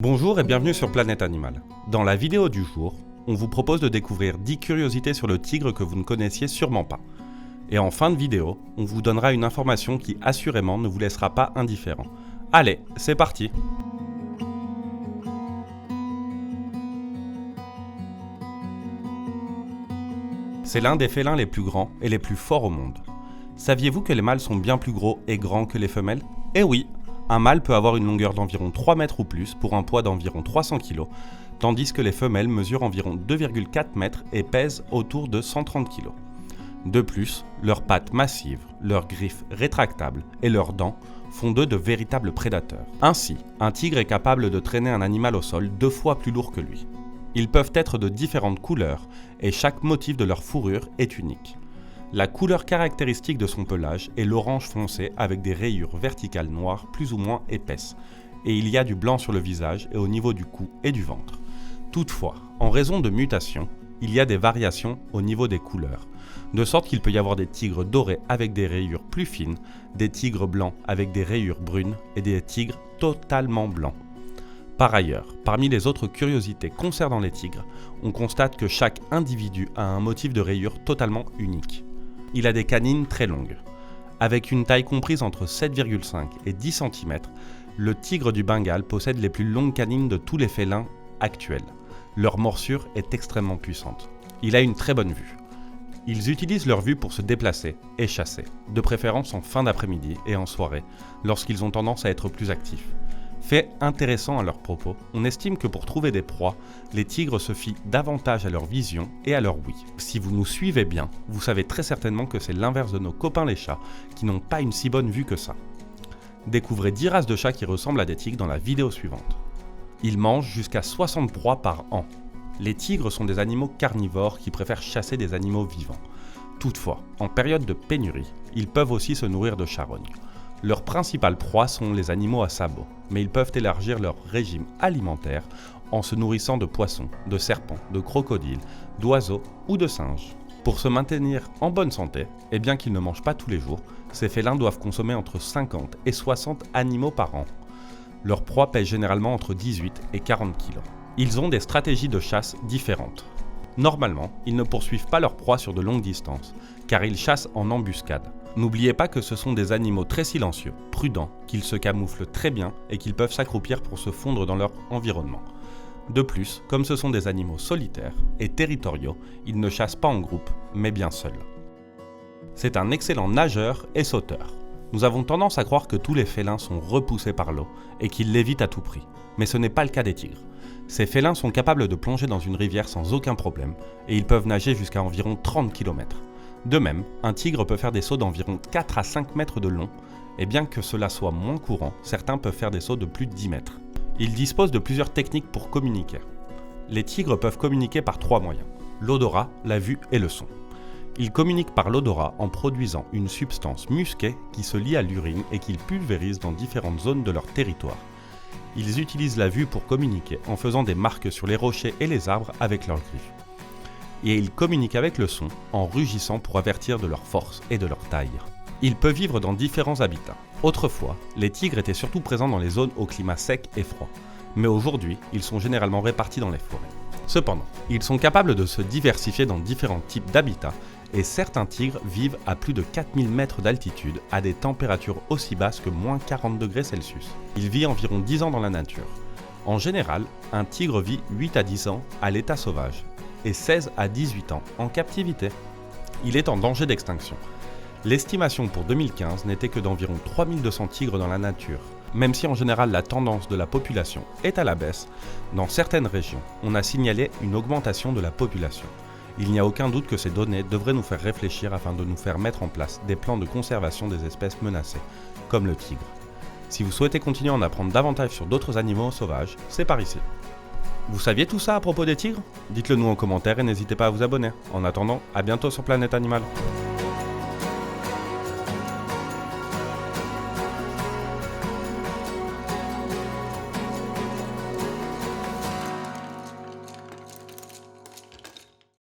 Bonjour et bienvenue sur Planète Animal. Dans la vidéo du jour, on vous propose de découvrir 10 curiosités sur le tigre que vous ne connaissiez sûrement pas. Et en fin de vidéo, on vous donnera une information qui assurément ne vous laissera pas indifférent. Allez, c'est parti! C'est l'un des félins les plus grands et les plus forts au monde. Saviez-vous que les mâles sont bien plus gros et grands que les femelles? Eh oui! Un mâle peut avoir une longueur d'environ 3 mètres ou plus pour un poids d'environ 300 kg, tandis que les femelles mesurent environ 2,4 mètres et pèsent autour de 130 kg. De plus, leurs pattes massives, leurs griffes rétractables et leurs dents font d'eux de véritables prédateurs. Ainsi, un tigre est capable de traîner un animal au sol 2 fois plus lourd que lui. Ils peuvent être de différentes couleurs et chaque motif de leur fourrure est unique. La couleur caractéristique de son pelage est l'orange foncé avec des rayures verticales noires plus ou moins épaisses, et il y a du blanc sur le visage et au niveau du cou et du ventre. Toutefois, en raison de mutations, il y a des variations au niveau des couleurs, de sorte qu'il peut y avoir des tigres dorés avec des rayures plus fines, des tigres blancs avec des rayures brunes et des tigres totalement blancs. Par ailleurs, parmi les autres curiosités concernant les tigres, on constate que chaque individu a un motif de rayure totalement unique. Il a des canines très longues. Avec une taille comprise entre 7,5 et 10 cm, le tigre du Bengale possède les plus longues canines de tous les félins actuels. Leur morsure est extrêmement puissante. Il a une très bonne vue. Ils utilisent leur vue pour se déplacer et chasser, de préférence en fin d'après-midi et en soirée, lorsqu'ils ont tendance à être plus actifs. Fait intéressant à leur propos, on estime que pour trouver des proies, les tigres se fient davantage à leur vision et à leur ouïe. Si vous nous suivez bien, vous savez très certainement que c'est l'inverse de nos copains les chats, qui n'ont pas une si bonne vue que ça. Découvrez 10 races de chats qui ressemblent à des tigres dans la vidéo suivante. Ils mangent jusqu'à 60 proies par an. Les tigres sont des animaux carnivores qui préfèrent chasser des animaux vivants. Toutefois, en période de pénurie, ils peuvent aussi se nourrir de charognes. Leurs principales proies sont les animaux à sabots, mais ils peuvent élargir leur régime alimentaire en se nourrissant de poissons, de serpents, de crocodiles, d'oiseaux ou de singes. Pour se maintenir en bonne santé, et bien qu'ils ne mangent pas tous les jours, ces félins doivent consommer entre 50 et 60 animaux par an. Leurs proies pèsent généralement entre 18 et 40 kg. Ils ont des stratégies de chasse différentes. Normalement, ils ne poursuivent pas leur proie sur de longues distances, car ils chassent en embuscade. N'oubliez pas que ce sont des animaux très silencieux, prudents, qu'ils se camouflent très bien et qu'ils peuvent s'accroupir pour se fondre dans leur environnement. De plus, comme ce sont des animaux solitaires et territoriaux, ils ne chassent pas en groupe, mais bien seuls. C'est un excellent nageur et sauteur. Nous avons tendance à croire que tous les félins sont repoussés par l'eau et qu'ils l'évitent à tout prix, mais ce n'est pas le cas des tigres. Ces félins sont capables de plonger dans une rivière sans aucun problème et ils peuvent nager jusqu'à environ 30 km. De même, un tigre peut faire des sauts d'environ 4 à 5 mètres de long, et bien que cela soit moins courant, certains peuvent faire des sauts de plus de 10 mètres. Ils disposent de plusieurs techniques pour communiquer. Les tigres peuvent communiquer par 3 moyens: l'odorat, la vue et le son. Ils communiquent par l'odorat en produisant une substance musquée qui se lie à l'urine et qu'ils pulvérisent dans différentes zones de leur territoire. Ils utilisent la vue pour communiquer en faisant des marques sur les rochers et les arbres avec leurs griffes. Et ils communiquent avec le son en rugissant pour avertir de leur force et de leur taille. Ils peuvent vivre dans différents habitats. Autrefois, les tigres étaient surtout présents dans les zones au climat sec et froid, mais aujourd'hui, ils sont généralement répartis dans les forêts. Cependant, ils sont capables de se diversifier dans différents types d'habitats, et certains tigres vivent à plus de 4000 mètres d'altitude à des températures aussi basses que moins 40 degrés Celsius. Ils vivent environ 10 ans dans la nature. En général, un tigre vit 8 à 10 ans à l'état sauvage, et 16 à 18 ans en captivité. Il est en danger d'extinction. L'estimation pour 2015 n'était que d'environ 3200 tigres dans la nature. Même si en général la tendance de la population est à la baisse, dans certaines régions, on a signalé une augmentation de la population. Il n'y a aucun doute que ces données devraient nous faire réfléchir afin de nous faire mettre en place des plans de conservation des espèces menacées, comme le tigre. Si vous souhaitez continuer à en apprendre davantage sur d'autres animaux sauvages, c'est par ici. Vous saviez tout ça à propos des tigres? Dites-le nous en commentaire et n'hésitez pas à vous abonner. En attendant, à bientôt sur Planète Animal.